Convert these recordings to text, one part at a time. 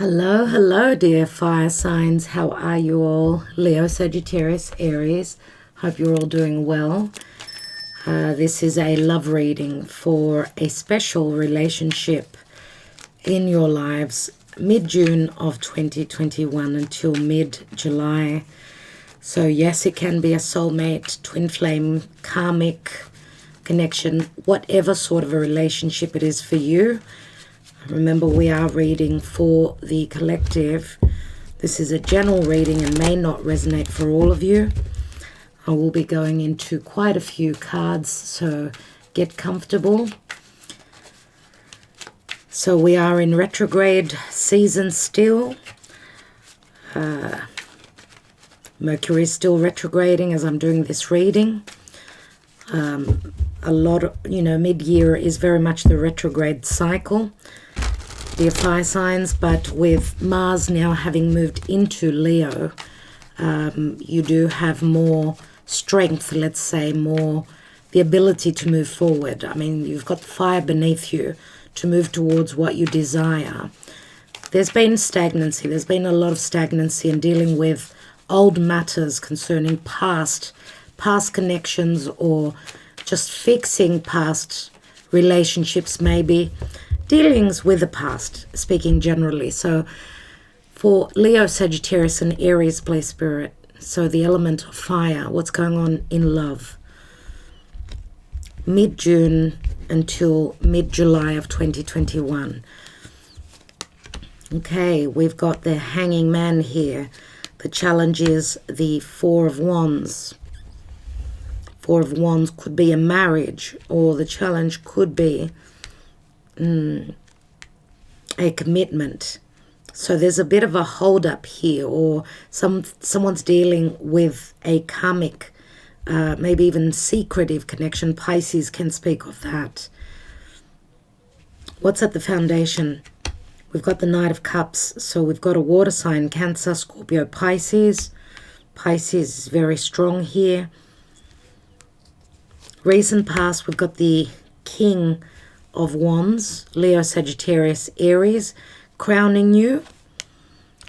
Hello, hello, dear fire signs. How are you all? Leo, Sagittarius, Aries. Hope you're all doing well. This is a love reading for a special relationship in your lives mid-June of 2021 until mid-July. So yes, it can be a soulmate, twin flame, karmic connection, whatever sort of a relationship it is for you. Remember, we are reading for the collective. This is a general reading and may not resonate for all of you. I will be going into quite a few cards, so get comfortable. So we are in retrograde season still. Mercury is still retrograding as I'm doing this reading. A lot of, mid-year is very much the retrograde cycle. Dear fire signs, but with Mars now having moved into Leo, you do have more strength, let's say, more the ability to move forward. I mean, you've got fire beneath you to move towards what you desire. There's been stagnancy. There's been a lot of stagnancy in dealing with old matters concerning past connections, or just fixing past relationships, maybe dealings with the past, speaking generally. So for Leo, Sagittarius, and Aries, play spirit. So the element of fire, what's going on in love? Mid-June until mid-July of 2021. Okay, we've got the hanging man here. The challenge is the Four of Wands. Four of Wands could be a marriage, or the challenge could be a commitment. So there's a bit of a hold up here, or someone's dealing with a karmic, maybe even secretive connection. Pisces can speak of that. What's at the foundation? We've got the Knight of Cups. So we've got a water sign, Cancer, Scorpio, Pisces. Pisces is very strong here. Recent past, we've got the King of Wands, Leo, Sagittarius, Aries. Crowning you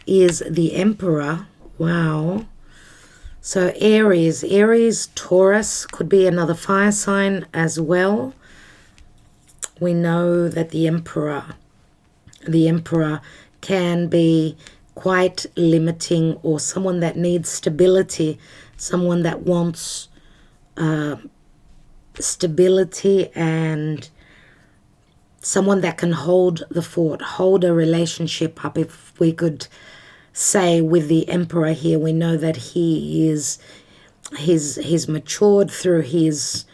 is the Emperor. Wow. So Aries, Taurus could be another fire sign as well. We know that the Emperor can be quite limiting, or someone that needs stability, someone that wants stability, and someone that can hold the fort, hold a relationship up. If we could say with the Emperor here, we know that he's matured through his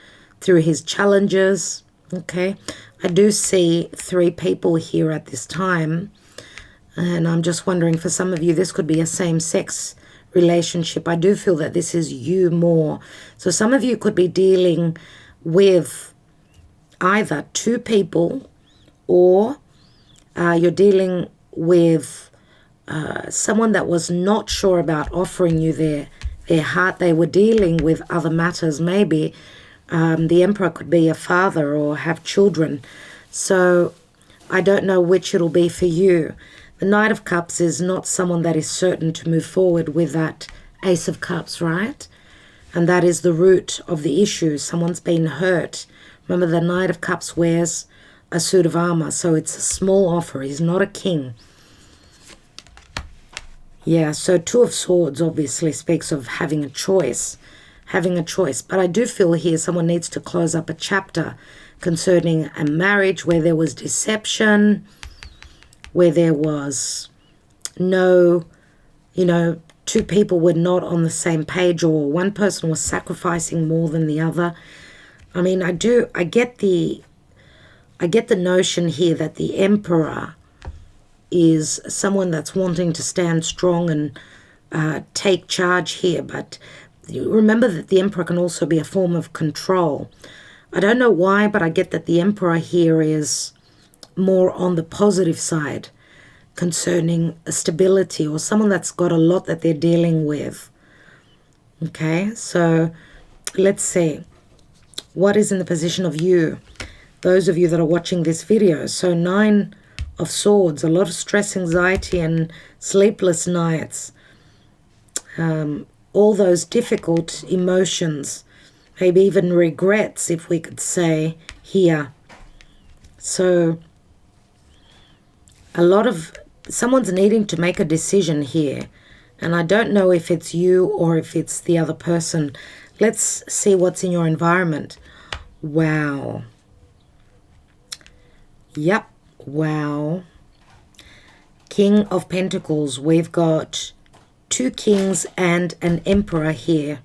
challenges. Okay, I do see three people here at this time, and I'm just wondering, for some of you, this could be a same-sex relationship. I do feel that this is you more. So some of you could be dealing with either two people, or you're dealing with someone that was not sure about offering you their heart. They were dealing with other matters. Maybe the Emperor could be a father or have children. So I don't know which it'll be for you. The Knight of Cups is not someone that is certain to move forward with that Ace of Cups, right? And that is the root of the issue. Someone's been hurt. Remember, the Knight of Cups wears a suit of armor, so it's a small offer. He's not a king. Yeah, so Two of Swords obviously speaks of having a choice. But I do feel here someone needs to close up a chapter concerning a marriage where there was deception, where there was no, two people were not on the same page, or one person was sacrificing more than the other. I mean, I get the notion here that the Emperor is someone that's wanting to stand strong and take charge here. But remember that the Emperor can also be a form of control. I don't know why, but I get that the Emperor here is more on the positive side concerning stability, or someone that's got a lot that they're dealing with. Okay, so let's see. What is in the position of you? Those of you that are watching this video. So 9 of Swords. A lot of stress, anxiety, and sleepless nights. All those difficult emotions, maybe even regrets, if we could say here. So a lot of someone's needing to make a decision here, and I don't know if it's you or if it's the other person. Let's see what's in your environment. Wow. Yep. Wow. King of Pentacles. We've got 2 kings and an emperor here.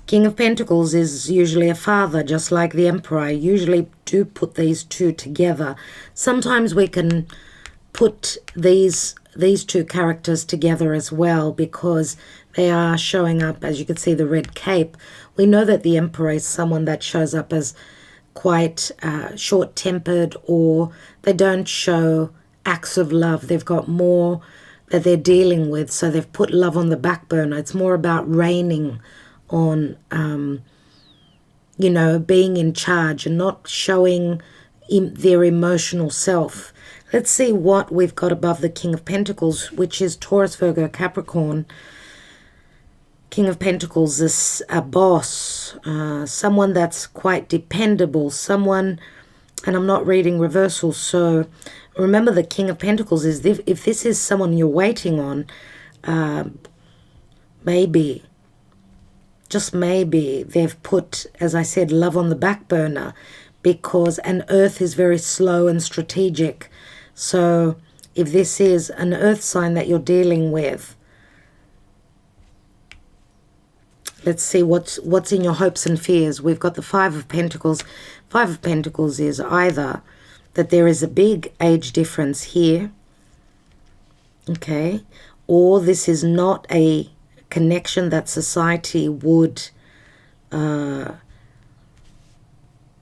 King of Pentacles is usually a father, just like the emperor. I usually do put these two together. Sometimes we can put these 2 characters together as well, because they are showing up, as you can see, the red cape. We know that the emperor is someone that shows up as quite short-tempered, or they don't show acts of love. They've got more that they're dealing with, so they've put love on the back burner. It's more about reigning on, you know, being in charge and not showing their emotional self. Let's see what we've got above the King of Pentacles, which is Taurus, Virgo, Capricorn. King of Pentacles is a boss, someone that's quite dependable, someone, and I'm not reading reversals, so remember the King of Pentacles is, if this is someone you're waiting on, maybe, just maybe, they've put, as I said, love on the back burner, because an earth is very slow and strategic. So if this is an earth sign that you're dealing with, let's see what's in your hopes and fears. We've got the 5 of Pentacles. 5 of Pentacles is either that there is a big age difference here, okay, or this is not a connection that society would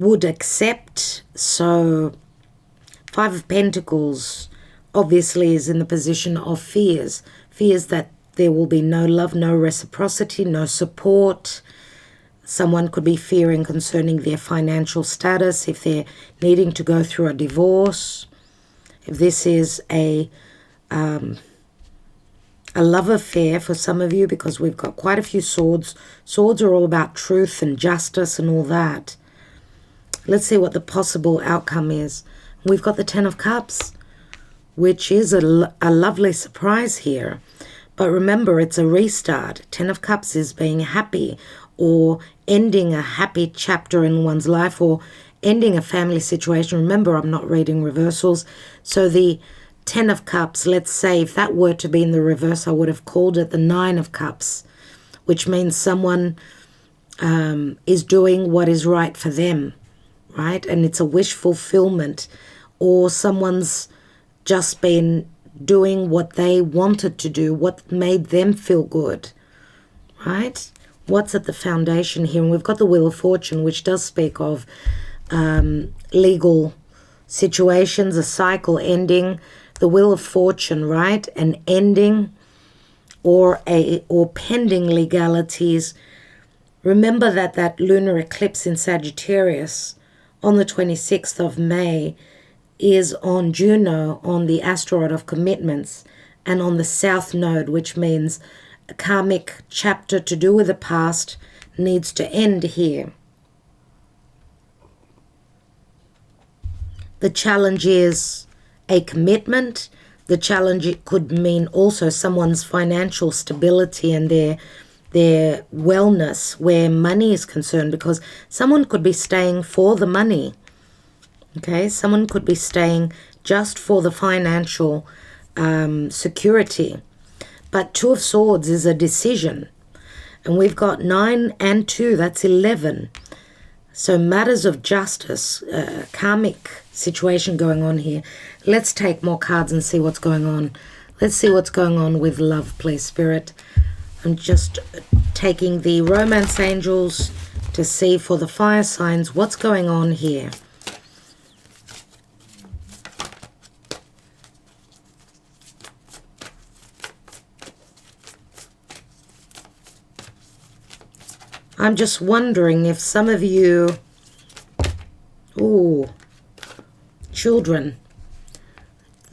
accept. So 5 of Pentacles obviously is in the position of fears that there will be no love, no reciprocity, no support. Someone could be fearing concerning their financial status, if they're needing to go through a divorce. If this is a love affair for some of you, because we've got quite a few swords. Swords are all about truth and justice and all that. Let's see what the possible outcome is. We've got the 10 of Cups, which is a lovely surprise here. But remember, it's a restart. 10 of Cups is being happy, or ending a happy chapter in one's life, or ending a family situation. Remember, I'm not reading reversals. So the 10 of Cups, let's say if that were to be in the reverse, I would have called it the 9 of Cups, which means someone is doing what is right for them, right? And it's a wish fulfillment, or someone's just been doing what they wanted to do, what made them feel good, right? What's at the foundation here? And we've got the Wheel of Fortune, which does speak of legal situations, a cycle ending. The Wheel of Fortune, right? An ending or pending legalities. Remember that lunar eclipse in Sagittarius on the 26th of May is on Juno, on the asteroid of commitments, and on the south node, which means a karmic chapter to do with the past needs to end here. The challenge is a commitment. The challenge, it could mean also someone's financial stability and their wellness where money is concerned, because someone could be staying for the money. Okay, someone could be staying just for the financial security. But 2 of Swords is a decision. And we've got 9 and 2, that's 11. So matters of justice, karmic situation going on here. Let's take more cards and see what's going on. Let's see what's going on with love, please, Spirit. I'm just taking the romance angels to see for the fire signs what's going on here. I'm just wondering if some of you, children,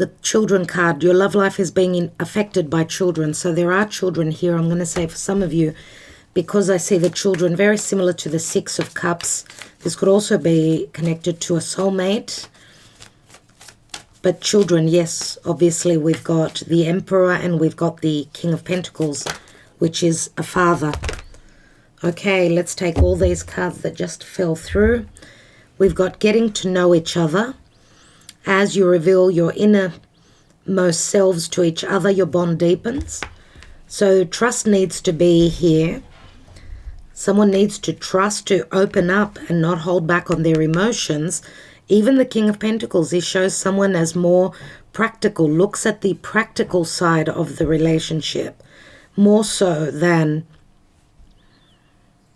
the children card, your love life is being affected by children. So there are children here, I'm going to say for some of you, because I see the children very similar to the Six of Cups. This could also be connected to a soulmate. But children, yes, obviously we've got the Emperor and we've got the King of Pentacles, which is a father. Okay, let's take all these cards that just fell through. We've got getting to know each other. As you reveal your innermost selves to each other, your bond deepens. So trust needs to be here. Someone needs to trust, to open up and not hold back on their emotions. Even the King of Pentacles, he shows someone as more practical, looks at the practical side of the relationship, more so than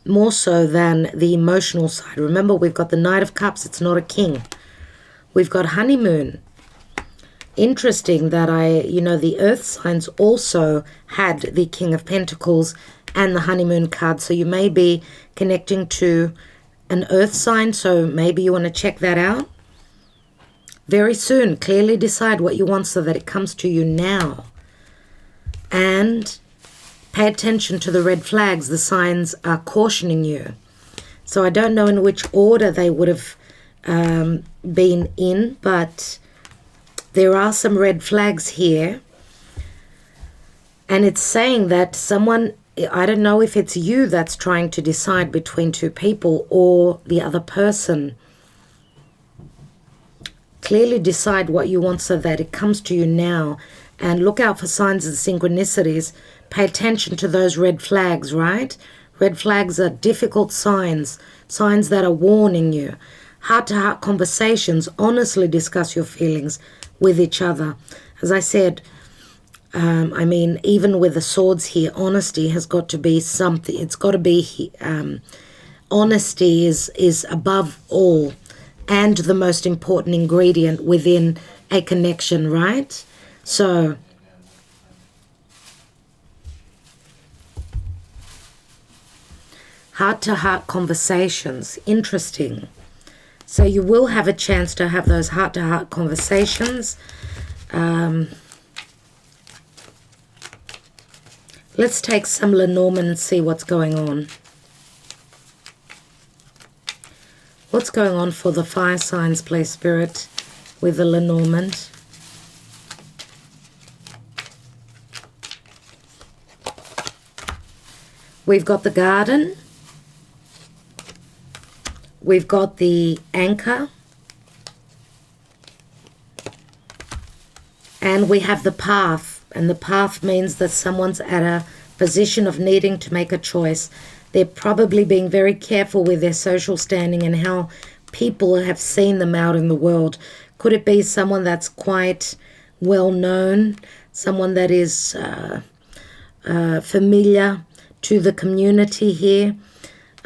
the emotional side. Remember, we've got the Knight of Cups, it's not a king. We've got honeymoon. Interesting that the earth signs also had the King of Pentacles and the honeymoon card. So you may be connecting to an earth sign, so maybe you want to check that out. Very soon, clearly decide what you want so that it comes to you now. And pay attention to the red flags. The signs are cautioning you. So I don't know in which order they would have been in, but there are some red flags here. And it's saying that someone, I don't know if it's you that's trying to decide between two people or the other person. Clearly decide what you want so that it comes to you now. And look out for signs of synchronicities. Pay attention to those red flags, right? Red flags are difficult signs, signs that are warning you. Heart-to-heart conversations, honestly discuss your feelings with each other. As I said, even with the swords here, honesty has got to be something. It's got to be, honesty is above all and the most important ingredient within a connection, right? So, heart-to-heart conversations, interesting. So you will have a chance to have those heart-to-heart conversations. Let's take some Lenormand and see what's going on. What's going on for the fire signs, please, Spirit, with the Lenormand? We've got the Garden. We've got the Anchor. And we have the Path. And the Path means that someone's at a position of needing to make a choice. They're probably being very careful with their social standing and how people have seen them out in the world. Could it be someone that's quite well known, someone that is familiar to the community here?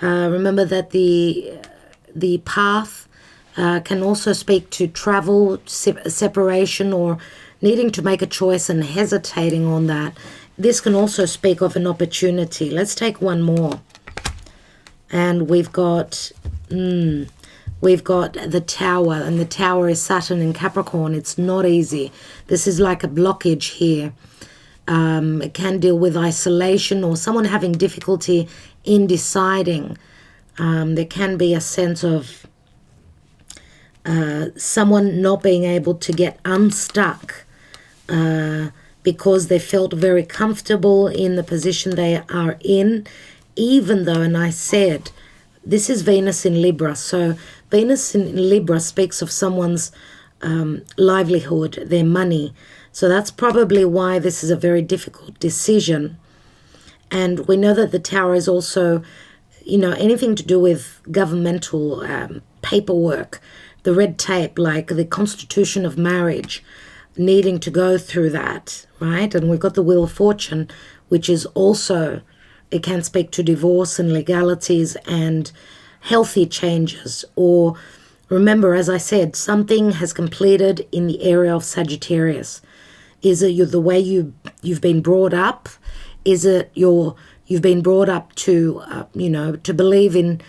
Remember that the Path can also speak to travel, separation, or needing to make a choice and hesitating on that. This can also speak of an opportunity. Let's take one more. And we've got the Tower, and the Tower is Saturn in Capricorn. It's not easy. This is like a blockage here. It can deal with isolation or someone having difficulty in deciding. There can be a sense of someone not being able to get unstuck because they felt very comfortable in the position they are in, even though, and I said, this is Venus in Libra. So Venus in Libra speaks of someone's livelihood, their money. So that's probably why this is a very difficult decision. And we know that the Tower is also, anything to do with governmental paperwork, the red tape, like the constitution of marriage, needing to go through that, right? And we've got the Wheel of Fortune, which is also, it can speak to divorce and legalities and healthy changes. Or remember, as I said, something has completed in the area of Sagittarius. Is it the way you've been brought up? Is it you've been brought up to, to believe in,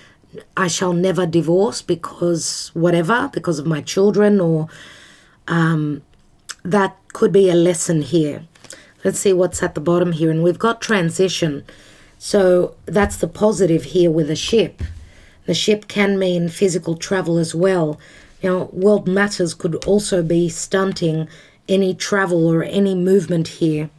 I shall never divorce because whatever, because of my children, or that could be a lesson here. Let's see what's at the bottom here. And we've got transition. So that's the positive here with a ship. The ship can mean physical travel as well. You know, world matters could also be stunting any travel or any movement here.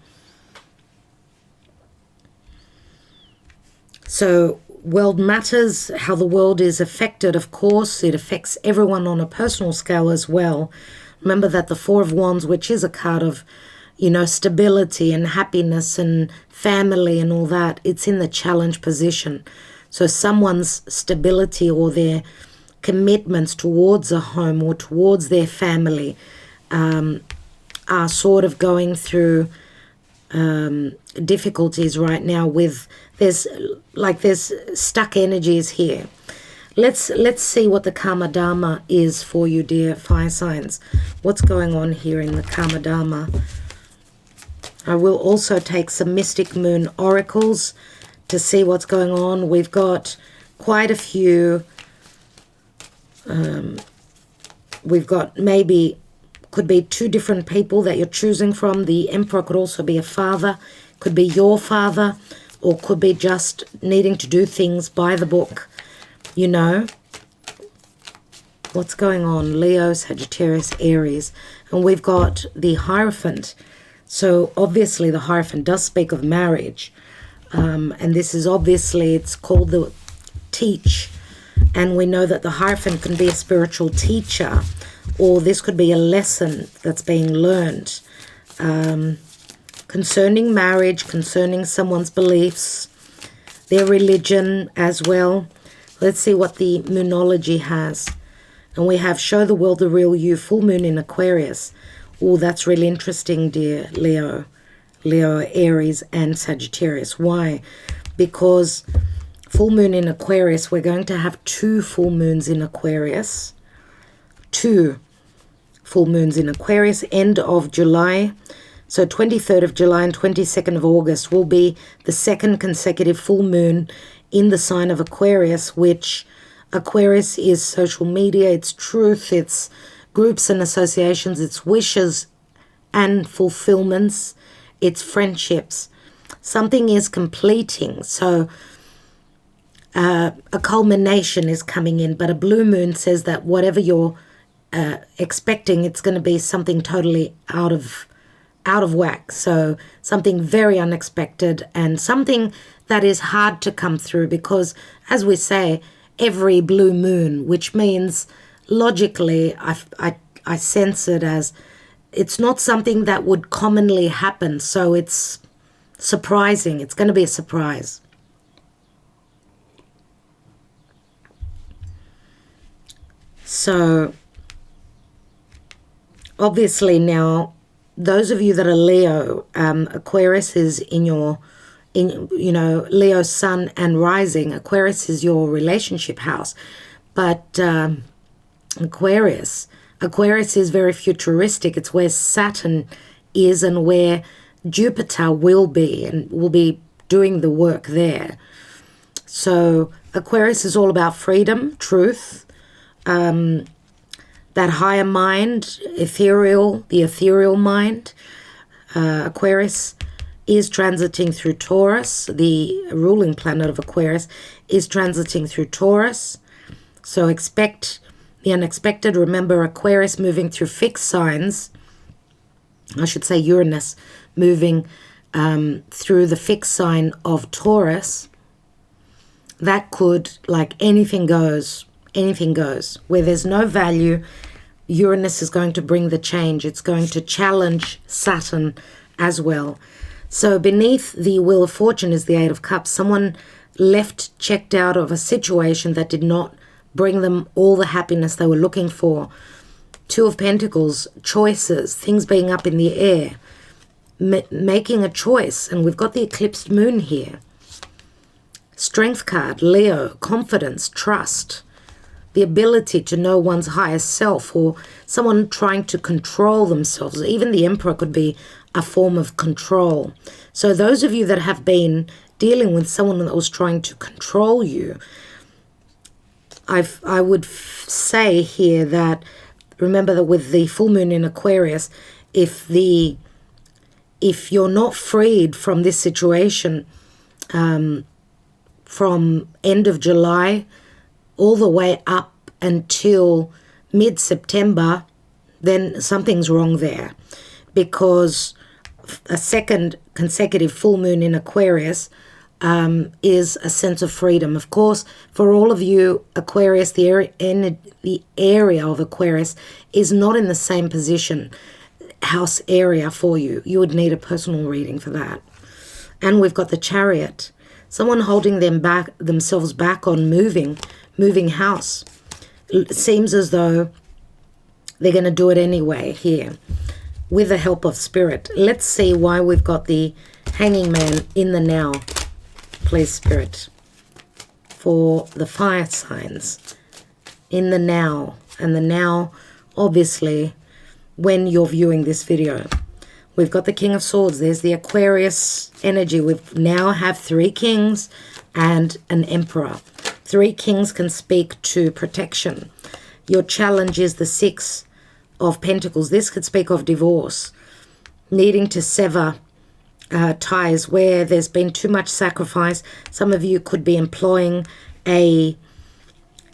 So world matters, how the world is affected, of course. It affects everyone on a personal scale as well. Remember that the Four of Wands, which is a card of, you know, stability and happiness and family and all that, it's in the challenge position. So someone's stability or their commitments towards a home or towards their family are sort of going through difficulties right now with, there's stuck energies here. Let's see what the Karma Dharma is for you, dear fire signs. What's going on here in the Karma Dharma? I will also take some Mystic Moon oracles to see what's going on. We've got quite a few. We've got maybe, could be two different people that you're choosing from. The Emperor could also be a father, could be your father, or could be just needing to do things by the book, you know. What's going on? Leo, Sagittarius, Aries. And we've got the Hierophant. So obviously the Hierophant does speak of marriage. And this is obviously, it's called the teach. And we know that the Hierophant can be a spiritual teacher, or this could be a lesson that's being learned concerning marriage, concerning someone's beliefs, their religion as well. Let's see what the Moonology has. And we have Show the World the Real You, full moon in Aquarius. Oh, that's really interesting, dear Leo, Aries, and Sagittarius. Why? Because full moon in Aquarius, we're going to have 2 full moons in Aquarius. 2 full moons in Aquarius, end of July. So 23rd of July and 22nd of August will be the 2nd consecutive full moon in the sign of Aquarius, which Aquarius is social media, it's truth, it's groups and associations, it's wishes and fulfillments, it's friendships. Something is completing. So a culmination is coming in, but a blue moon says that whatever you're expecting, it's going to be something totally out of whack. So something very unexpected and something that is hard to come through, because as we say, every blue moon, which means logically I sense it as it's not something that would commonly happen. So it's surprising. It's going to be a surprise. So obviously now, those of you that are Leo, Aquarius is in Leo sun and rising. Aquarius is your relationship house. But Aquarius is very futuristic. It's where Saturn is and where Jupiter will be, and will be doing the work there. So Aquarius is all about freedom, truth, that higher mind, the ethereal mind. Aquarius is transiting through Taurus. The ruling planet of Aquarius is transiting through Taurus. So expect the unexpected. Remember, Aquarius moving through fixed signs. I should say Uranus moving through the fixed sign of Taurus. That could, like, anything goes. Anything goes. Where there's no value, Uranus is going to bring the change. It's going to challenge Saturn as well. So beneath the Wheel of Fortune is the Eight of Cups. Someone left checked out of a situation that did not bring them all the happiness they were looking for. Two of Pentacles, choices, things being up in the air, making a choice. And we've got the eclipsed moon here. Strength card, Leo, confidence, trust, the ability to know one's higher self, or someone trying to control themselves. Even the Emperor could be a form of control. So those of you that have been dealing with someone that was trying to control you, I would say here that, remember that with the full moon in Aquarius, if you're not freed from this situation from end of July all the way up until mid-September, then something's wrong there, because a second consecutive full moon in Aquarius is a sense of freedom. Of course, for all of you, Aquarius, the area of Aquarius is not in the same position, house area for you. You would need a personal reading for that. And we've got the Chariot, someone holding themselves back on moving house. It seems as though they're going to do it anyway here with the help of Spirit. Let's see why we've got the Hanging Man in the now. Please, Spirit, for the fire signs in the now. And the now, obviously, when you're viewing this video. We've got the King of Swords. There's the Aquarius energy. We now have 3 kings and an emperor. 3 kings can speak to protection. Your challenge is the 6 of Pentacles. This could speak of divorce, needing to sever ties where there's been too much sacrifice. Some of you could be employing a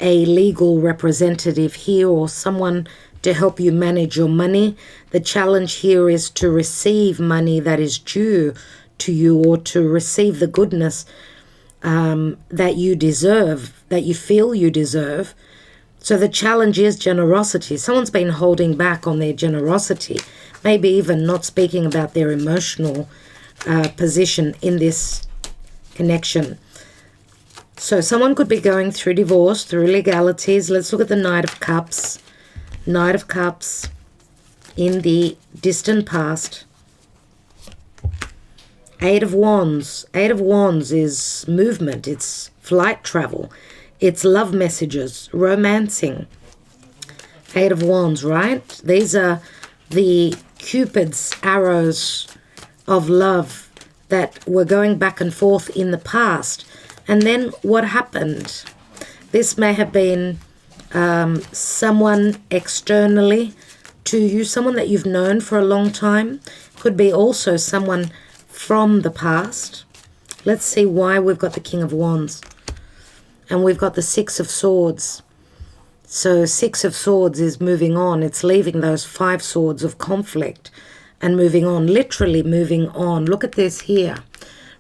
legal representative here, or someone to help you manage your money. The challenge here is to receive money that is due to you, or to receive the goodness that you deserve, that you feel you deserve. So the challenge is generosity. Someone's been holding back on their generosity, maybe even not speaking about their emotional position in this connection. So someone could be going through divorce, through legalities. Let's look at the Knight of Cups. Knight of Cups in the distant past. 8 of Wands. 8 of Wands is movement. It's flight travel. It's love messages, romancing. 8 of Wands, right? These are the Cupid's arrows of love that were going back and forth in the past. And then what happened? This may have been someone externally to you, someone that you've known for a long time. Could be also someone from the past. Let's see why we've got the King of Wands. And we've got the 6 of Swords. So 6 of Swords is moving on. It's leaving those 5 swords of conflict and moving on, literally moving on. Look at this here.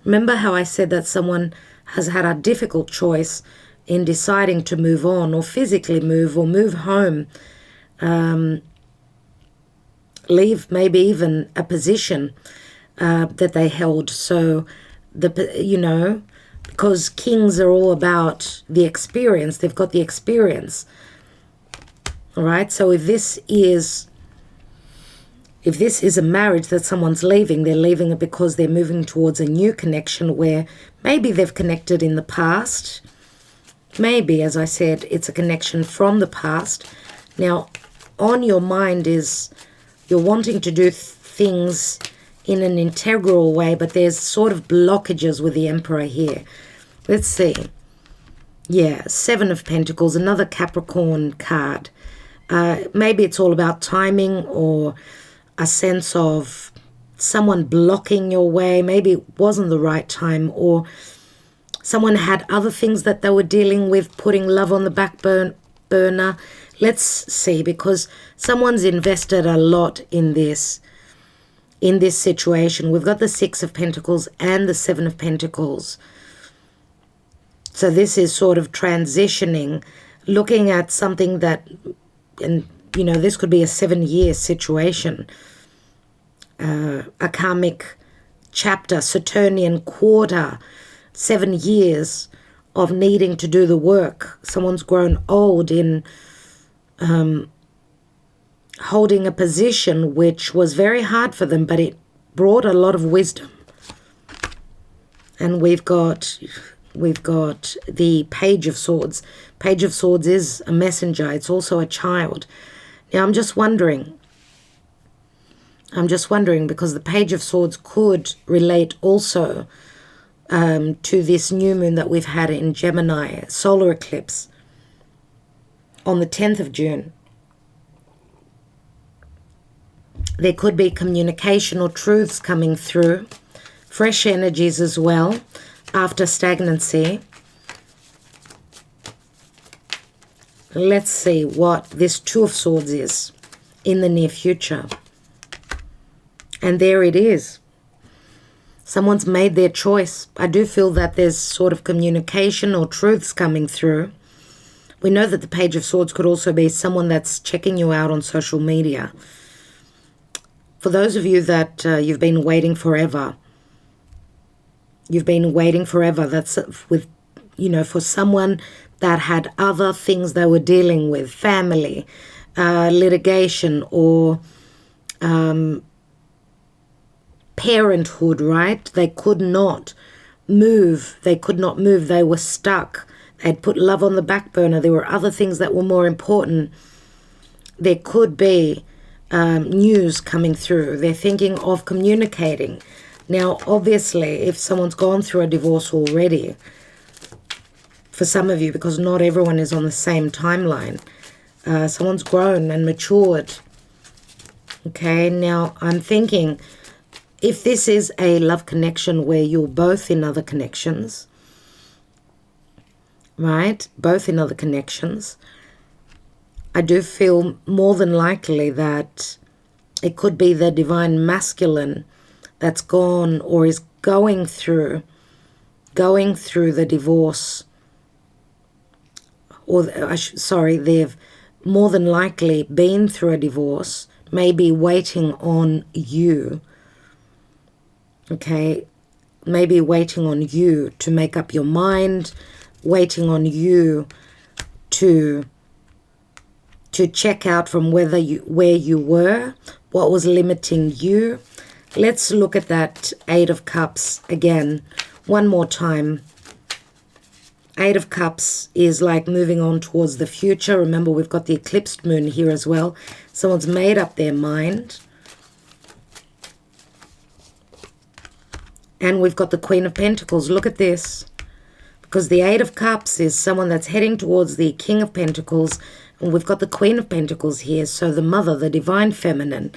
Remember how I said that someone has had a difficult choice in deciding to move on, or physically move, or move home, leave maybe even a position that they held. So, because kings are all about the experience. They've got the experience. All right. So if this is a marriage that someone's leaving, they're leaving it because they're moving towards a new connection where maybe they've connected in the past. Maybe, as I said, it's a connection from the past. Now, on your mind is you're wanting to do things in an integral way, but there's sort of blockages with the Emperor here. Let's see. Yeah, 7 of Pentacles, another Capricorn card. Maybe it's all about timing, or a sense of someone blocking your way. Maybe it wasn't the right time, or someone had other things that they were dealing with, putting love on the back burner. Let's see, because someone's invested a lot in this situation. We've got the 6 of Pentacles and the 7 of Pentacles. So this is sort of transitioning, looking at something that, and this could be a 7-year situation, a karmic chapter, Saturnian quarter, 7 years of needing to do the work. Someone's grown old in holding a position which was very hard for them, but it brought a lot of wisdom. And we've got the Page of Swords. Page of Swords is a messenger. It's also a child. Now, I'm just wondering, because the Page of Swords could relate also to this new moon that we've had in Gemini, solar eclipse on the 10th of June. There could be communication or truths coming through. Fresh energies as well after stagnancy. Let's see what this Two of Swords is in the near future. And there it is. Someone's made their choice. I do feel that there's sort of communication or truths coming through. We know that the Page of Swords could also be someone that's checking you out on social media. For those of you that you've been waiting forever. You've been waiting forever. That's with, you know, for someone that had other things they were dealing with. Family, litigation, or parenthood, right? They could not move. They could not move. They were stuck. They'd put love on the back burner. There were other things that were more important. There could be news coming through. They're thinking of communicating. Now, obviously, if someone's gone through a divorce already, for some of you, because not everyone is on the same timeline, someone's grown and matured. Okay, now I'm thinking, if this is a love connection where you're both in other connections, right? Both in other connections, I do feel more than likely that it could be the divine masculine that's gone or is going through the divorce. Or, they've more than likely been through a divorce, maybe waiting on you. Okay, maybe waiting on you to make up your mind, waiting on you to check out from where you were, what was limiting you. Let's look at that Eight of Cups again, one more time. Eight of Cups is like moving on towards the future. Remember, we've got the eclipsed moon here as well. Someone's made up their mind. And we've got the Queen of Pentacles. Look at this. Because the Eight of Cups is someone that's heading towards the King of Pentacles. And we've got the Queen of Pentacles here. So the mother, the divine feminine,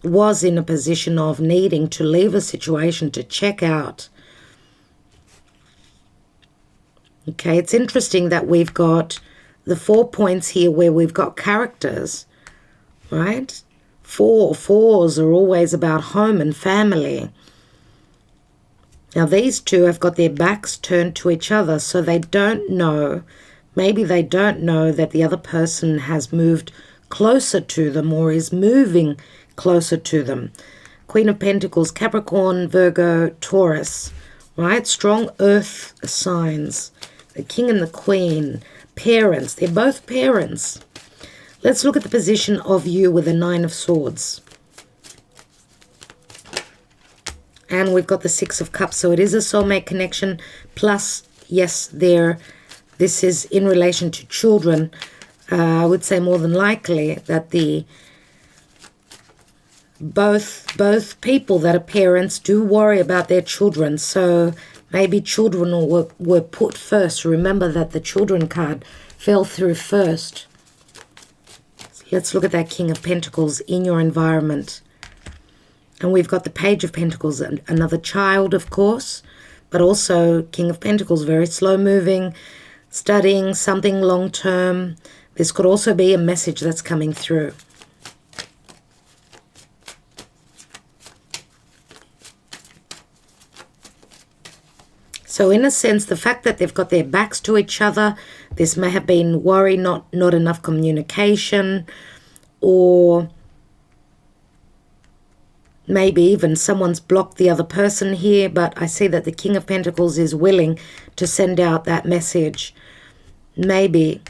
was in a position of needing to leave a situation to check out. Okay, it's interesting that we've got the 4 points here where we've got characters, right? Fours are always about home and family. Now, these two have got their backs turned to each other, so they don't know, maybe they don't know that the other person has moved closer to them or is moving closer to them. Queen of Pentacles, Capricorn, Virgo, Taurus, right? Strong earth signs. The King and the Queen, parents. They're both parents. Let's look at the position of you with the Nine of Swords. And we've got the Six of Cups. So it is a soulmate connection. Plus, yes, this is in relation to children. I would say more than likely that both people that are parents do worry about their children. So maybe children were put first. Remember that the children card fell through first. Let's look at that King of Pentacles in your environment. And we've got the Page of Pentacles, another child, of course, but also King of Pentacles, very slow moving, studying something long term. This could also be a message that's coming through. So in a sense, the fact that they've got their backs to each other, this may have been worry, not enough communication, or maybe even someone's blocked the other person here, but I see that the King of Pentacles is willing to send out that message. Maybe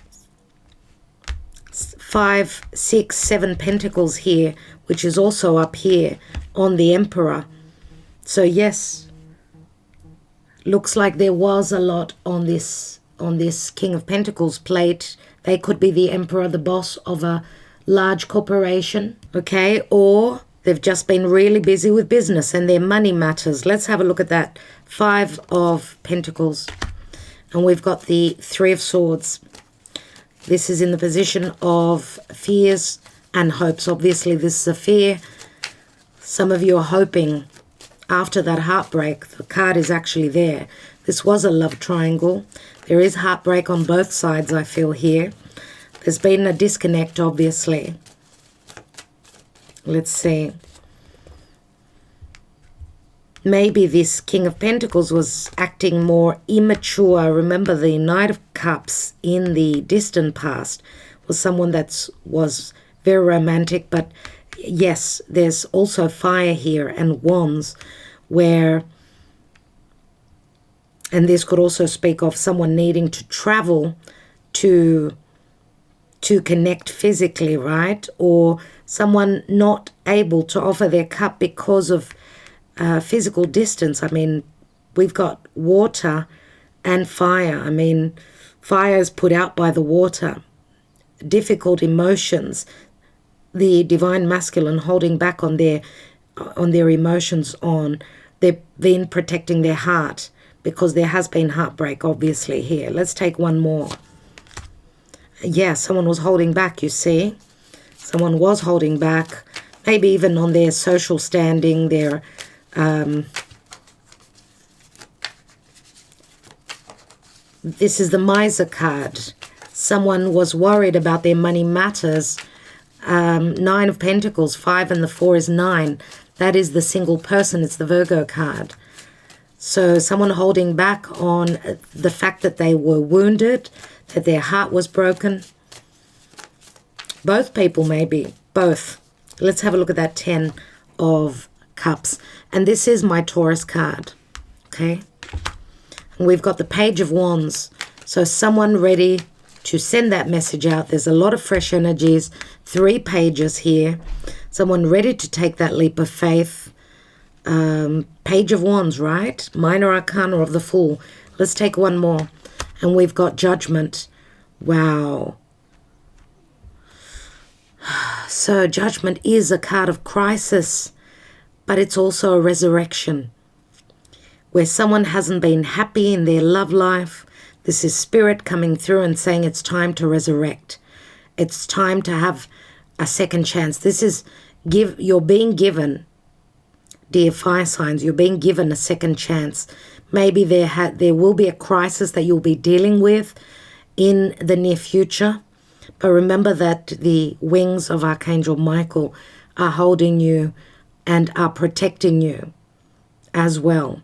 5, 6, 7 Pentacles here, which is also up here on the Emperor. So yes, looks like there was a lot on this King of Pentacles plate. They could be the Emperor, the boss of a large corporation, okay? Or they've just been really busy with business and their money matters. Let's have a look at that. 5 of Pentacles. And we've got the 3 of Swords. This is in the position of fears and hopes. Obviously, this is a fear. Some of you are hoping after that heartbreak, the card is actually there. This was a love triangle. There is heartbreak on both sides, I feel here. There's been a disconnect, obviously. Let's see. Maybe this King of Pentacles was acting more immature. Remember, the Knight of Cups in the distant past was someone that was very romantic. But yes, there's also fire here and wands where, and this could also speak of someone needing to travel to connect physically, right? Or someone not able to offer their cup because of physical distance. I mean, we've got water and fire. I mean, fire is put out by the water. Difficult emotions. The divine masculine holding back on their emotions, they've been protecting their heart because there has been heartbreak, obviously, here. Let's take one more. Yeah, someone was holding back, you see. Someone was holding back, maybe even on their social standing, their this is the miser card. Someone was worried about their money matters. 9 of Pentacles, 5 and the 4 is 9. That is the single person. It's the Virgo card. So someone holding back on the fact that they were wounded, that their heart was broken. Both people, maybe. Both. Let's have a look at that 10 of Cups. And this is my Taurus card. Okay. And we've got the Page of Wands. So someone ready to send that message out. There's a lot of fresh energies. 3 pages here. Someone ready to take that leap of faith. Page of Wands, right? Minor Arcana of the Fool. Let's take one more. And we've got Judgment. Wow. So Judgment is a card of crisis, but it's also a resurrection. Where someone hasn't been happy in their love life, this is spirit coming through and saying it's time to resurrect. It's time to have a second chance. This is, you're being given, dear fire signs, you're being given a second chance. Maybe there will be a crisis that you'll be dealing with in the near future. But remember that the wings of Archangel Michael are holding you and are protecting you as well.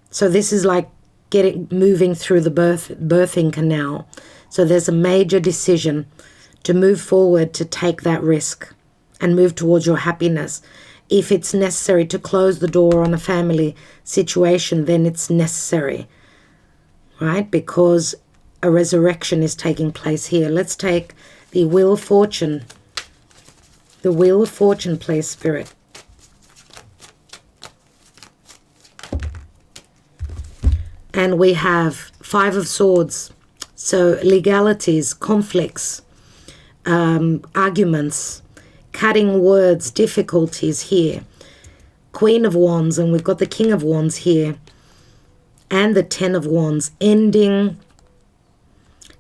So this is like moving through the birthing canal. So there's a major decision to move forward, to take that risk and move towards your happiness. If it's necessary to close the door on a family situation, then it's necessary, right? Because a resurrection is taking place here. Let's take the Wheel of Fortune. The Wheel of Fortune, please, Spirit. And we have 5 of Swords. So legalities, conflicts, arguments, cutting words, difficulties here. Queen of Wands, and we've got the King of Wands here. And the 10 of Wands, ending.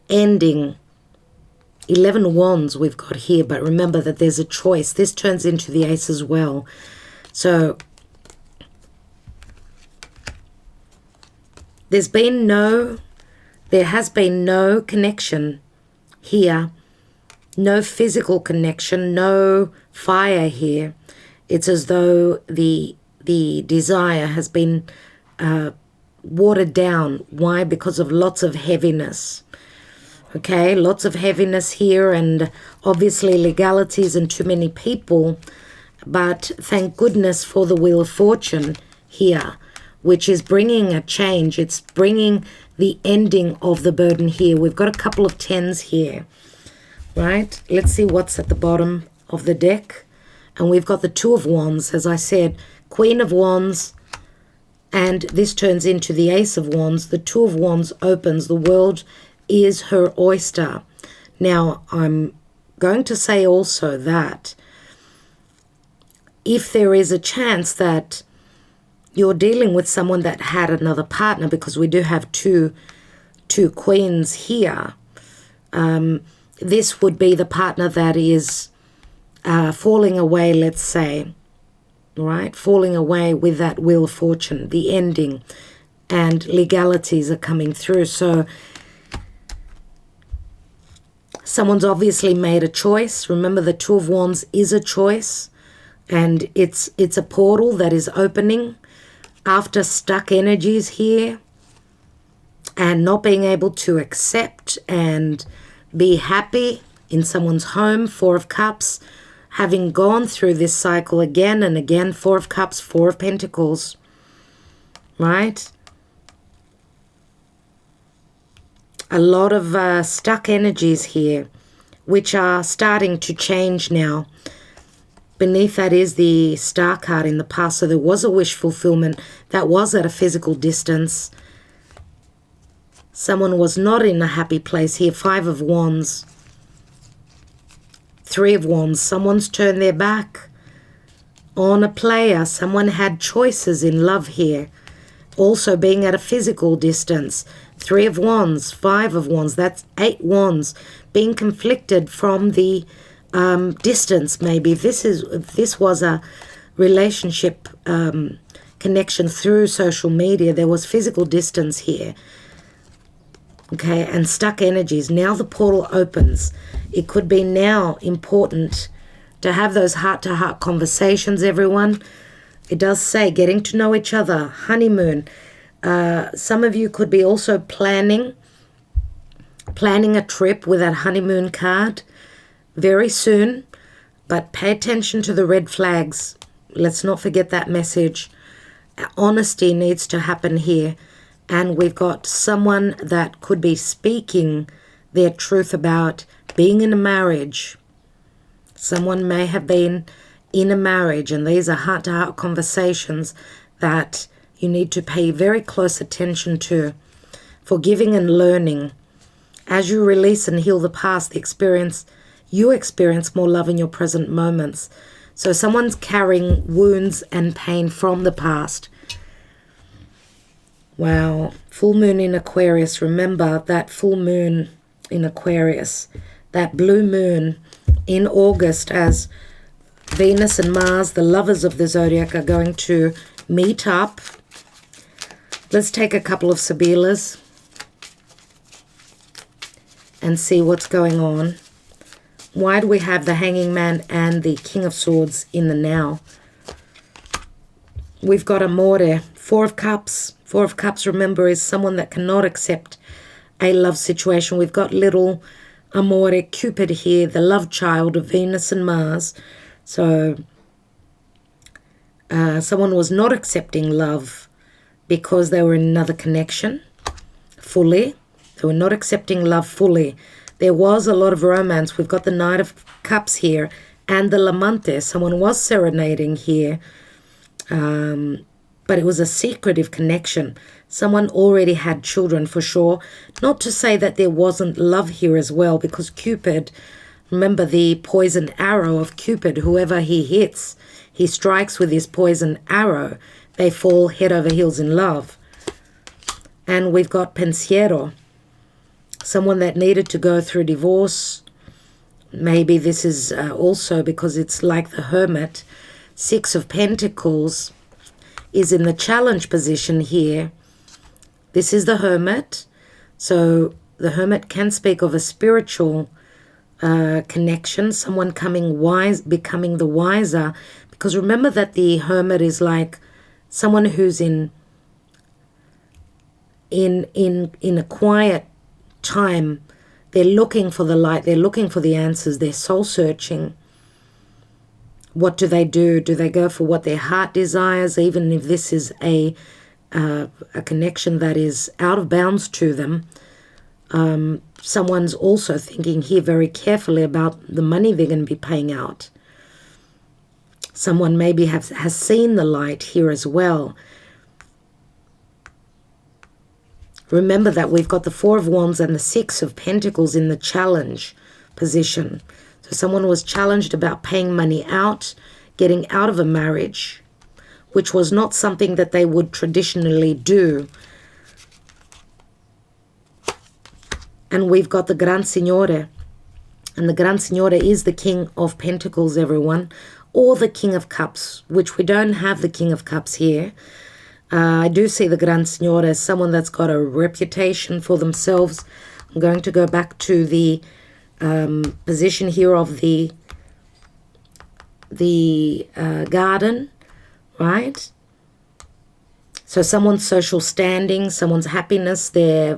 11 Wands we've got here, but remember that there's a choice. This turns into the Ace as well. So there has been no connection here. No physical connection, no fire here. It's as though the desire has been watered down. Why? Because of lots of heaviness. Okay, lots of heaviness here, and obviously legalities and too many people. But thank goodness for the Wheel of Fortune here, which is bringing a change. It's bringing the ending of the burden here. We've got a couple of 10s here, right? Let's see what's at the bottom of the deck. And we've got the 2 of Wands, as I said, Queen of Wands, and this turns into the Ace of Wands. The 2 of Wands opens. The world is her oyster. Now, I'm going to say also that if there is a chance that you're dealing with someone that had another partner, because we do have two queens here, this would be the partner that is falling away, let's say, right? Falling away with that Wheel of Fortune, the ending, and legalities are coming through. So someone's obviously made a choice. Remember, the Two of Wands is a choice, and it's a portal that is opening after stuck energies here and not being able to accept and be happy in someone's home. Four of Cups, having gone through this cycle again and again. Four of Cups, Four of Pentacles, right? A lot of stuck energies here, which are starting to change now. Beneath that is the Star card in the past. So there was a wish fulfillment that was at a physical distance. Someone was not in a happy place here. Five of Wands. Three of Wands. Someone's turned their back on a player. Someone had choices in love here. Also being at a physical distance. Three of Wands. Five of Wands. That's 8 Wands. Being conflicted from the distance, maybe. This was a relationship connection through social media. There was physical distance here. Okay, and stuck energies. Now the portal opens. It could be now important to have those heart-to-heart conversations, everyone. It does say getting to know each other, honeymoon. Some of you could be also planning a trip with that honeymoon card very soon, but pay attention to the red flags. Let's not forget that message. Honesty needs to happen here. And we've got someone that could be speaking their truth about being in a marriage. Someone may have been in a marriage, and these are heart-to-heart conversations that you need to pay very close attention to. Forgiving and learning. As you release and heal the past, you experience more love in your present moments. So someone's carrying wounds and pain from the past. Wow. Full moon in Aquarius. Remember that full moon in Aquarius. That blue moon in August, as Venus and Mars, the lovers of the zodiac, are going to meet up. Let's take a couple of Sibilas and see what's going on. Why do we have the Hanging Man and the King of Swords in the now? We've got Amore, Four of Cups. Four of Cups, remember, is someone that cannot accept a love situation. We've got little Amore, Cupid here, the love child of Venus and Mars. So someone was not accepting love because they were in another connection fully. They were not accepting love fully. There was a lot of romance. We've got the Knight of Cups here and the Lamante. Someone was serenading here, but it was a secretive connection. Someone already had children for sure. Not to say that there wasn't love here as well, because Cupid, remember the poison arrow of Cupid, whoever he hits, he strikes with his poison arrow. They fall head over heels in love. And we've got Pensiero. Someone that needed to go through divorce. Maybe this is also because it's like the Hermit. Six of Pentacles is in the challenge position here. This is the Hermit. So the Hermit can speak of a spiritual connection. Someone coming wise, becoming the wiser. Because remember that the Hermit is like someone who's in a quiet time. They're looking for the light. They're looking for the answers. They're soul searching. What do? Do they go for what their heart desires, even if this is a connection that is out of bounds to them? Someone's also thinking here very carefully about the money they're going to be paying out. Someone maybe has seen the light here as well. Remember that we've got the Four of Wands and the Six of Pentacles in the challenge position. So someone was challenged about paying money out, getting out of a marriage, which was not something that they would traditionally do. And we've got the Gran Signore. And the Gran Signore is the King of Pentacles, everyone. or the King of Cups, which we don't have the King of Cups here. I do see the Gran Signore as someone that's got a reputation for themselves. I'm going to go back to the position here of the garden, right? So someone's social standing, someone's happiness, their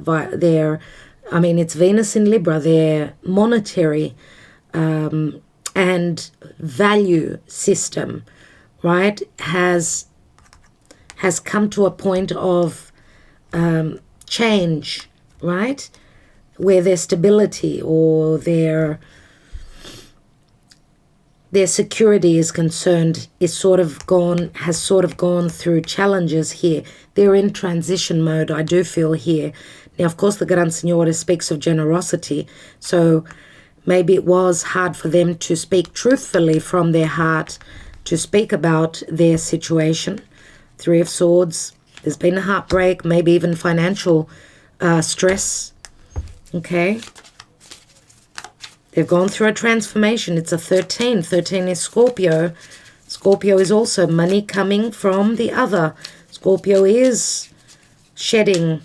I mean, it's Venus in Libra, their monetary and value system, right, has come to a point of change, right, where their stability or their security is concerned has sort of gone through challenges here. They're in transition mode, I do feel here. Now, of course, the Gran Signore speaks of generosity, so maybe it was hard for them to speak truthfully from their heart, to speak about their situation. Three of Swords, there's been a heartbreak, maybe even financial stress, okay? They've gone through a transformation. It's a 13. 13 is Scorpio. Scorpio is also money coming from the other. Scorpio is shedding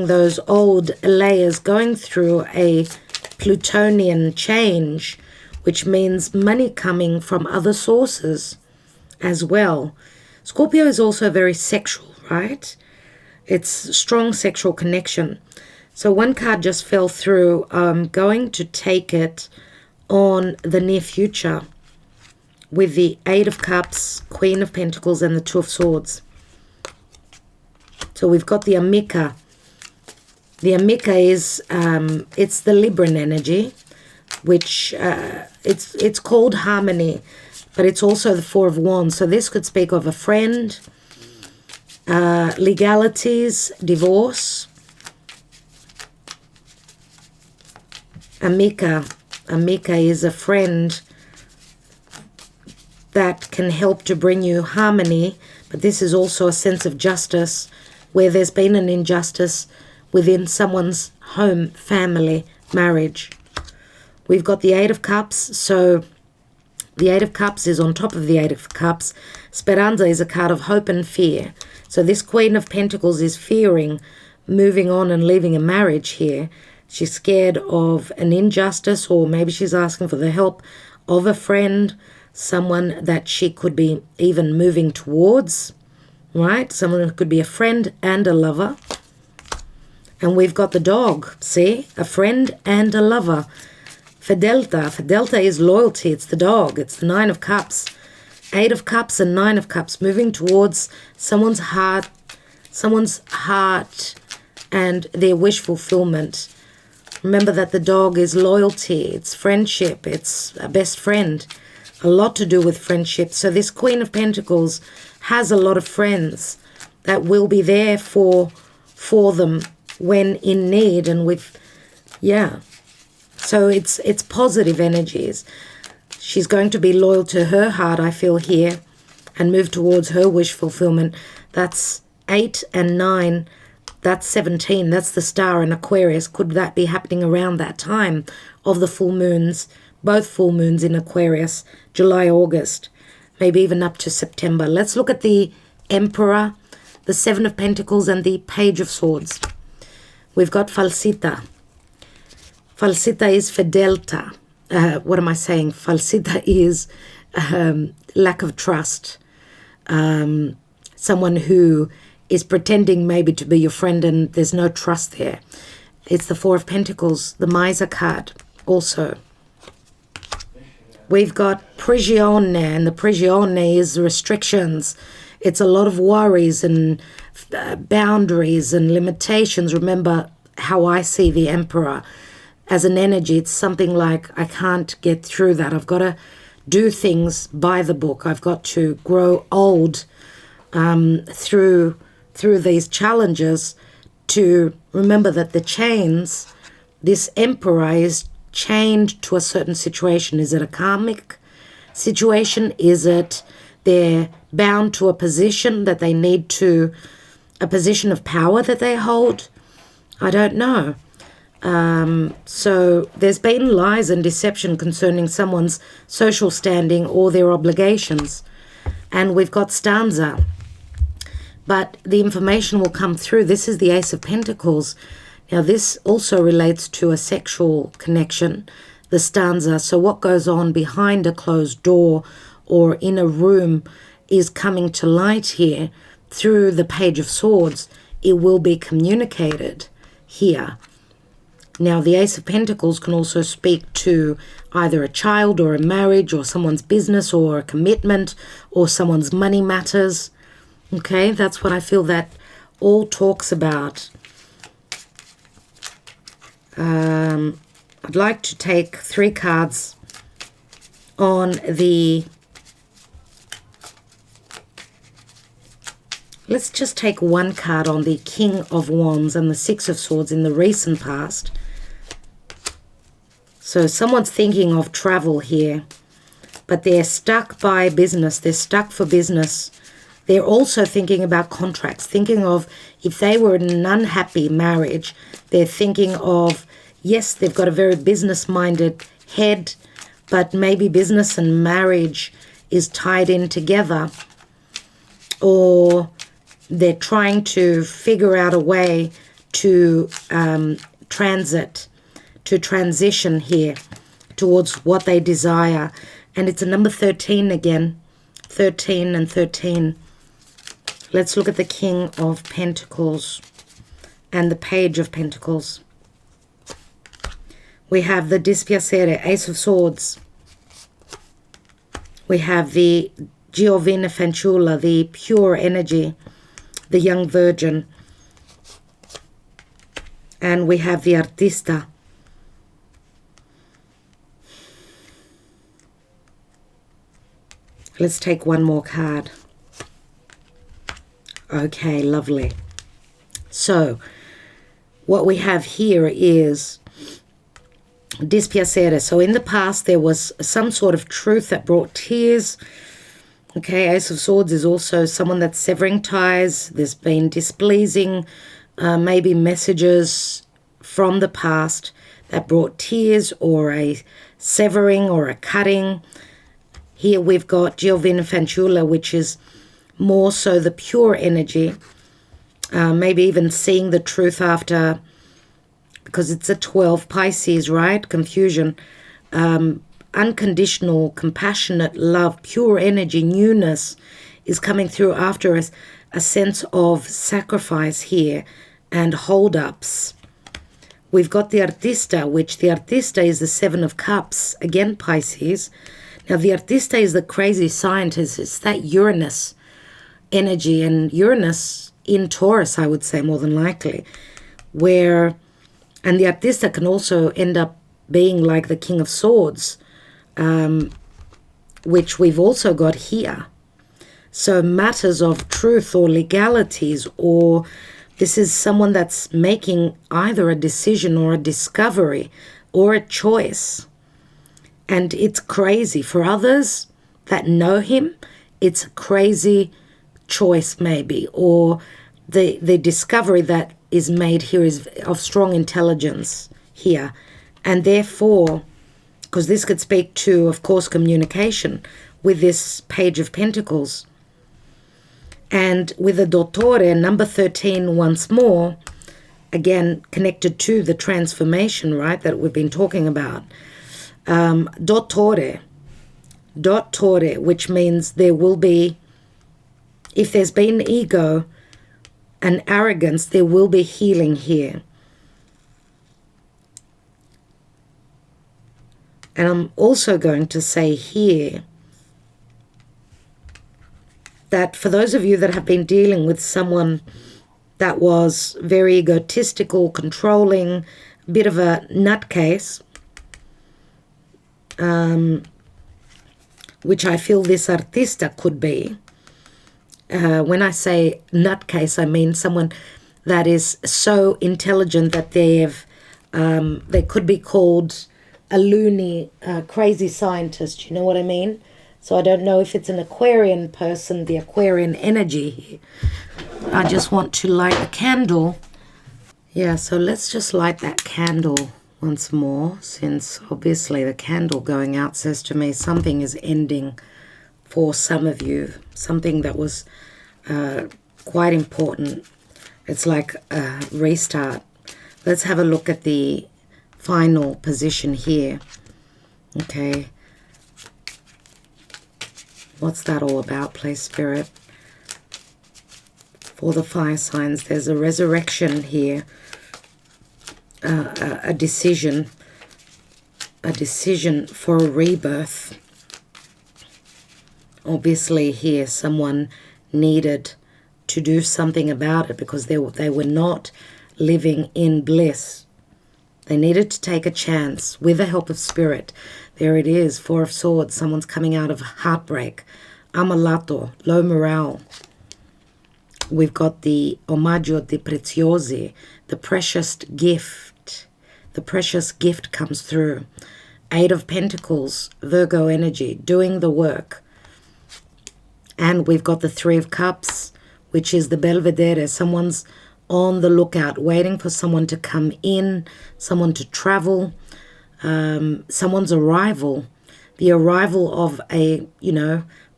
those old layers, going through a Plutonian change, which means money coming from other sources as well. Scorpio is also very sexual, right? It's strong sexual connection. So one card just fell through. I'm going to take it on the near future with the Eight of Cups, Queen of Pentacles, and the Two of Swords. So we've got the Amica. The Amica is, it's the Libran energy, which it's called harmony, but it's also the Four of Wands. So this could speak of a friend, legalities, divorce. Amica is a friend that can help to bring you harmony, but this is also a sense of justice where there's been an injustice within someone's home, family, marriage. We've got the Eight of Cups, so the Eight of Cups is on top of the Eight of Cups. Speranza is a card of hope and fear. So this Queen of Pentacles is fearing moving on and leaving a marriage here. She's scared of an injustice, or maybe she's asking for the help of a friend, someone that she could be even moving towards, right? Someone who could be a friend and a lover. And we've got the dog, see? A friend and a lover. Fidelta. Fidelta is loyalty. It's the dog. It's the Nine of Cups. Eight of Cups and Nine of Cups, moving towards someone's heart and their wish fulfillment. Remember that the dog is loyalty. It's friendship. It's a best friend. A lot to do with friendship. So this Queen of Pentacles has a lot of friends that will be there for them when in need, and with, yeah. So it's positive energies. She's going to be loyal to her heart, I feel here, and move towards her wish fulfillment. That's 8 and 9. That's 17. That's the star in Aquarius. Could that be happening around that time of the full moons? Both full moons in Aquarius, July, August, maybe even up to September. Let's look at the Emperor, the Seven of Pentacles, and the Page of Swords. We've got Falsita. Falsita is Fidelta. What am I saying? Falsita is lack of trust. Someone who is pretending maybe to be your friend and there's no trust there. It's the Four of Pentacles, the Miser card also. We've got Prigione, and the Prigione is restrictions. It's a lot of worries and boundaries and limitations. Remember how I see the Emperor as an energy. It's something like, I can't get through that. I've got to do things by the book. I've got to grow old through these challenges, to remember that the chains, this Emperor is chained to a certain situation. Is it a karmic situation? Is it they're bound to a position that they need to, a position of power that they hold? I don't know. So there's been lies and deception concerning someone's social standing or their obligations. And we've got stanza. But the information will come through. This is the Ace of Pentacles. Now, this also relates to a sexual connection, the stanza. So what goes on behind a closed door or in a room is coming to light here through the Page of Swords. It will be communicated here. Now, the Ace of Pentacles can also speak to either a child or a marriage or someone's business or a commitment or someone's money matters. Okay, that's what I feel that all talks about. I'd like to take 3 cards on the... Let's just take 1 card on the King of Wands and the 6 of Swords in the recent past. So someone's thinking of travel here, but they're stuck by business. They're stuck for business. They're also thinking about contracts, thinking of if they were in an unhappy marriage, they're thinking of, yes, they've got a very business-minded head, but maybe business and marriage is tied in together, or they're trying to figure out a way to transition here towards what they desire. And it's a number 13 again, 13 and 13. Let's look at the King of Pentacles and the Page of Pentacles. We have the Dispiacere, Ace of Swords. We have the Giovina Fanciulla, the pure energy, the young virgin. And we have the Artista. Let's take 1 more card. Okay, lovely. So, what we have here is Dispiacere. So, in the past, there was some sort of truth that brought tears. Okay, Ace of Swords is also someone that's severing ties. There's been displeasing, maybe messages from the past that brought tears or a severing or a cutting. Here we've got Giovina Fanciulla, which is more so the pure energy, maybe even seeing the truth after, because it's a 12 Pisces, right? Confusion, unconditional, compassionate love, pure energy, newness is coming through after a sense of sacrifice here and hold-ups. We've got the Artista, which the Artista is the 7 of Cups, again Pisces. Now, the Artista is the crazy scientist. It's that Uranus energy, and Uranus in Taurus, I would say, more than likely, and the Artista can also end up being like the King of Swords, which we've also got here. So matters of truth or legalities, or this is someone that's making either a decision or a discovery or a choice. And it's crazy. For others that know him, it's a crazy choice maybe, or the discovery that is made here is of strong intelligence here. And therefore, because this could speak to, of course, communication with this Page of Pentacles. And with the Dottore, number 13 once more, again, connected to the transformation, right, that we've been talking about. Dottore, which means there will be, if there's been ego and arrogance, there will be healing here. And I'm also going to say here that for those of you that have been dealing with someone that was very egotistical, controlling, a bit of a nutcase, which I feel this Artista could be. When I say nutcase, I mean someone that is so intelligent that they could be called a loony, crazy scientist, you know what I mean? So I don't know if it's an Aquarian person, the Aquarian energy here. I just want to light a candle Yeah, so let's just light that candle once more, since obviously the candle going out says to me something is ending for some of you, something that was quite important. It's like a restart. Let's have a look at the final position here. Okay. What's that all about, please, Spirit? For the fire signs, there's a resurrection here. A decision for a rebirth. Obviously here someone needed to do something about it because they were not living in bliss. They needed to take a chance with the help of Spirit. There it is, Four of Swords. Someone's coming out of heartbreak. Ammalato, low morale. We've got the omaggio di preziosi, the precious gift. The precious gift comes through. Eight of Pentacles, Virgo energy, doing the work. And we've got the Three of Cups, which is the Belvedere. Someone's on the lookout, waiting for someone to come in, someone to travel, someone's arrival. The arrival of a,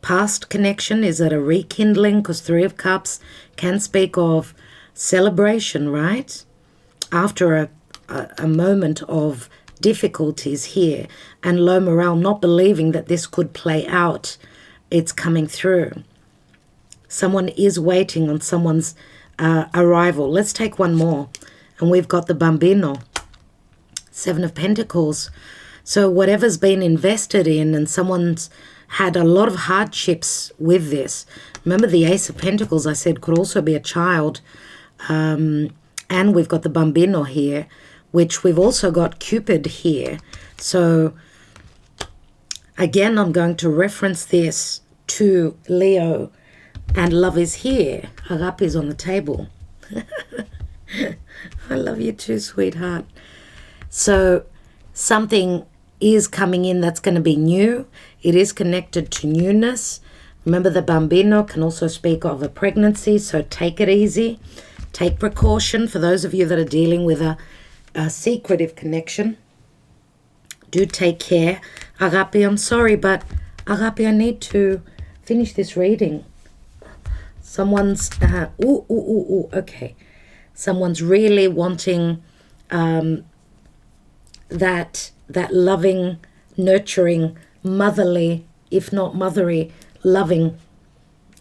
past connection. Is it a rekindling? Because Three of Cups can speak of celebration, right? After a moment of difficulties here, and low morale, not believing that this could play out. It's coming through. Someone is waiting on someone's arrival. Let's take one more. And we've got the Bambino, Seven of Pentacles. So whatever's been invested in, and someone's had a lot of hardships with this. Remember the Ace of Pentacles, I said, could also be a child. And we've got the Bambino here, which we've also got Cupid here. So again, I'm going to reference this to Leo, and love is here. Agape is on the table. I love you too, sweetheart. So something is coming in that's going to be new. It is connected to newness. Remember, the Bambino can also speak of a pregnancy, so take it easy. Take precaution for those of you that are dealing with a secretive connection. Do take care. Agape, I'm sorry, but Agape, I need to finish this reading. Someone's, okay. Someone's really wanting that loving, nurturing, motherly, if not mothery, loving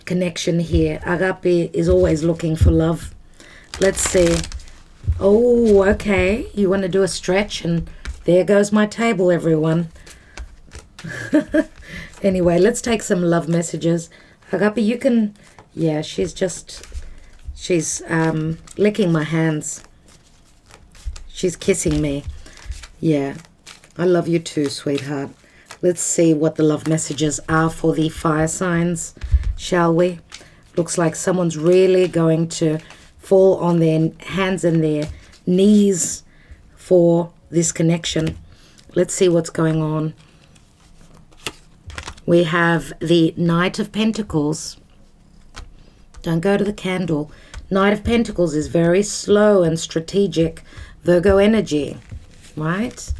connection here. Agape is always looking for love. Let's see. Oh, okay. You want to do a stretch, and there goes my table, everyone. Anyway, let's take some love messages. Agape, you can... Yeah, she's licking my hands. She's kissing me. Yeah, I love you too, sweetheart. Let's see what the love messages are for the fire signs, shall we? Looks like someone's really going to fall on their hands and their knees for this connection. Let's see what's going on. We have the Knight of Pentacles. Don't go to the candle. Knight of Pentacles is very slow and strategic. Virgo energy, right?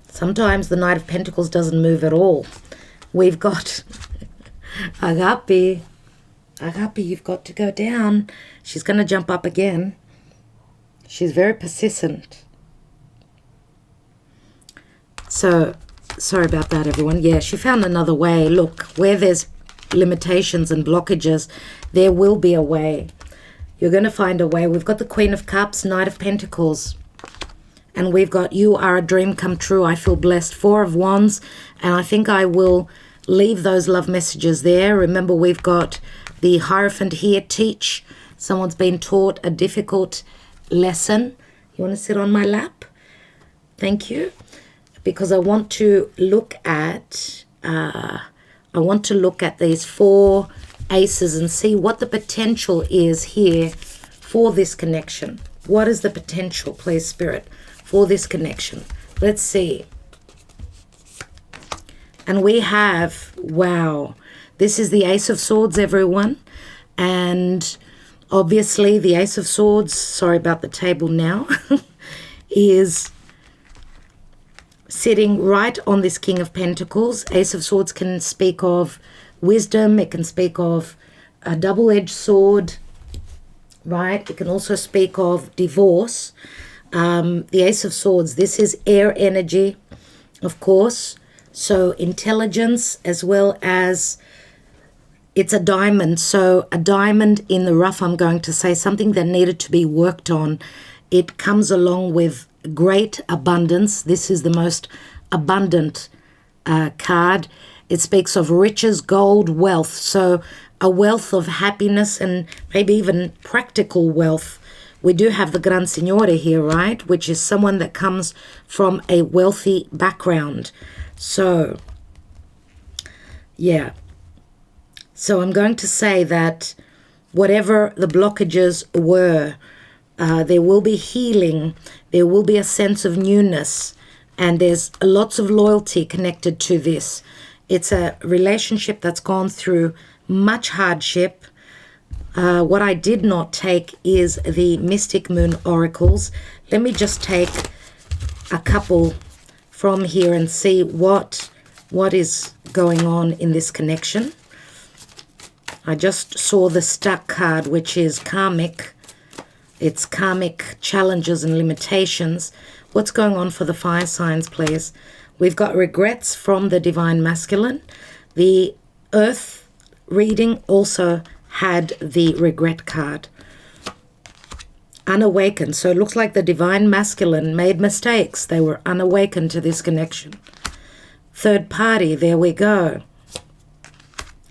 Sometimes the Knight of Pentacles doesn't move at all. We've got Agape. Agape, you've got to go down. She's going to jump up again. She's very persistent. So, sorry about that, everyone. Yeah, she found another way. Look, where there's limitations and blockages, there will be a way. You're going to find a way. We've got the Queen of Cups, Knight of Pentacles. And we've got you are a dream come true. I feel blessed. Four of Wands. And I think I will leave those love messages there. Remember, we've got the Hierophant here. Teach. Someone's been taught a difficult lesson. You want to sit on my lap? Thank you. Because I want to look at... these four aces and see what the potential is here for this connection. What is the potential, please, Spirit, for this connection? Let's see. And we have, wow, this is the Ace of Swords, everyone. And Obviously, the Ace of Swords, sorry about the table now, is sitting right on this King of Pentacles. Ace of Swords can speak of wisdom. It can speak of a double-edged sword, right? It can also speak of divorce. The Ace of Swords, this is air energy, of course. So intelligence, as well as it's a diamond. So a diamond in the rough, I'm going to say, something that needed to be worked on. It comes along with great abundance. This is the most abundant card. It speaks of riches, gold, wealth. So a wealth of happiness and maybe even practical wealth. We do have the Gran Signore here, right? Which is someone that comes from a wealthy background. So, yeah. So I'm going to say that whatever the blockages were, there will be healing. There will be a sense of newness. And there's lots of loyalty connected to this. It's a relationship that's gone through much hardship. What I did not take is the Mystic Moon Oracles. Let me just take a couple from here and see what is going on in this connection. I just saw the Stuck card, which is Karmic. It's Karmic challenges and limitations. What's going on for the fire signs, please? We've got regrets from the Divine Masculine. The Earth reading also had the regret card. Unawakened. So it looks like the Divine Masculine made mistakes. They were unawakened to this connection. Third party, there we go.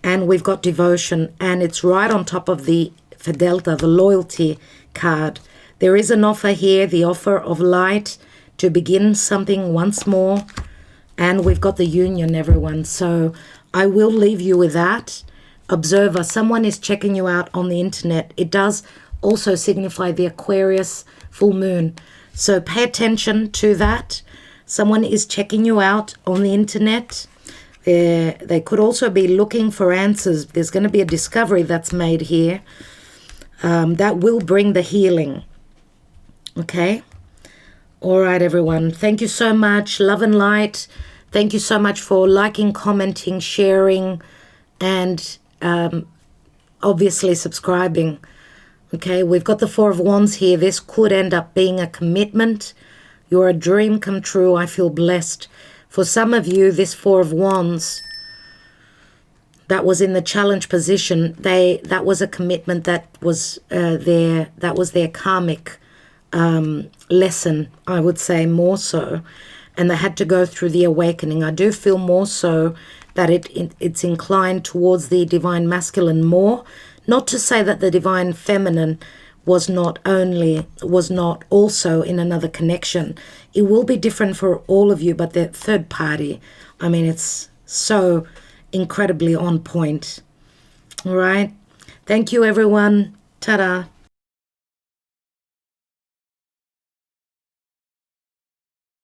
And we've got devotion, and it's right on top of the Fidelta, the loyalty card. There is an offer here, the offer of light to begin something once more. And we've got the union, everyone. So I will leave you with that. Observer, someone is checking you out on the internet. It does also signify the Aquarius full moon. So pay attention to that. Someone is checking you out on the internet. They could also be looking for answers. There's going to be a discovery that's made here that will bring the healing. Okay? All right, everyone. Thank you so much. Love and light. Thank you so much for liking, commenting, sharing, and obviously subscribing. Okay, we've got the Four of Wands here. This could end up being a commitment. You're a dream come true. I feel blessed. For some of you, this Four of Wands that was in the challenge position, that was a commitment that was their karmic lesson, I would say, more so. And they had to go through the awakening. I do feel more so that it's inclined towards the Divine Masculine more. Not to say that the Divine Feminine was not also in another connection. It will be different for all of you, but the third party, I mean, it's so incredibly on point. All right. Thank you, everyone. Ta-da.